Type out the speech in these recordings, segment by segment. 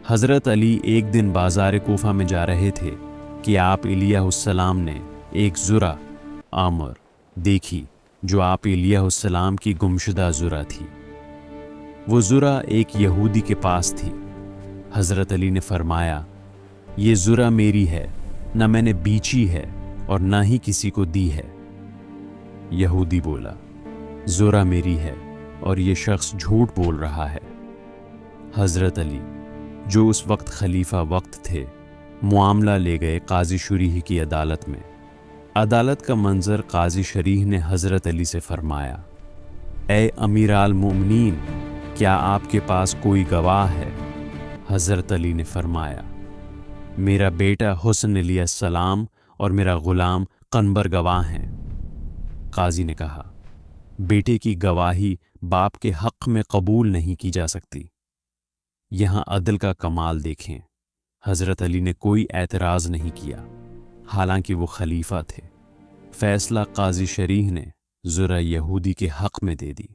حضرت علی ایک دن بازار کوفہ میں جا رہے تھے کہ آپ علیہ السلام نے ایک ذرہ عامر دیکھی جو آپ علیہ السلام کی گمشدہ ذرہ تھی۔ وہ ذرہ ایک یہودی کے پاس تھی۔ حضرت علی نے فرمایا، یہ ذرہ میری ہے، نہ میں نے بیچی ہے اور نہ ہی کسی کو دی ہے۔ یہودی بولا، ذرہ میری ہے اور یہ شخص جھوٹ بول رہا ہے۔ حضرت علی، جو اس وقت خلیفہ وقت تھے، معاملہ لے گئے قاضی شریح کی عدالت میں۔ عدالت کا منظر قاضی شریح نے حضرت علی سے فرمایا، اے امیر المومنین، کیا آپ کے پاس کوئی گواہ ہے؟ حضرت علی نے فرمایا، میرا بیٹا حسن علیہ السلام اور میرا غلام قنبر گواہ ہیں۔ قاضی نے کہا، بیٹے کی گواہی باپ کے حق میں قبول نہیں کی جا سکتی۔ یہاں عدل کا کمال دیکھیں۔ حضرت علی نے کوئی اعتراض نہیں کیا، حالانکہ وہ خلیفہ تھے۔ فیصلہ قاضی شریح نے ذرہ یہودی کے حق میں دے دی۔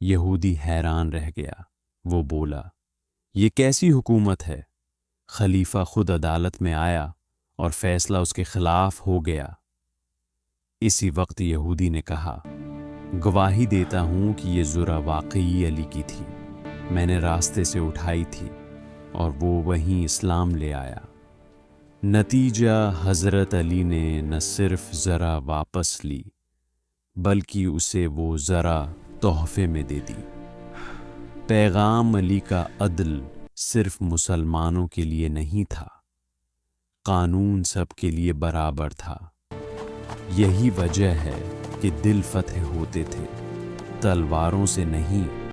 یہودی حیران رہ گیا۔ وہ بولا، یہ کیسی حکومت ہے؟ خلیفہ خود عدالت میں آیا اور فیصلہ اس کے خلاف ہو گیا۔ اسی وقت یہودی نے کہا، گواہی دیتا ہوں کہ یہ ذرہ واقعی علی کی تھی، میں نے راستے سے اٹھائی تھی اور وہ وہیں اسلام لے آیا۔ نتیجہ حضرت علی نے نہ صرف ذرہ واپس لی بلکہ اسے وہ ذرہ تحفے میں دے دی۔ پیغام علی کا عدل صرف مسلمانوں کے لیے نہیں تھا، قانون سب کے لیے برابر تھا۔ یہی وجہ ہے کہ دل فتح ہوتے تھے، تلواروں سے نہیں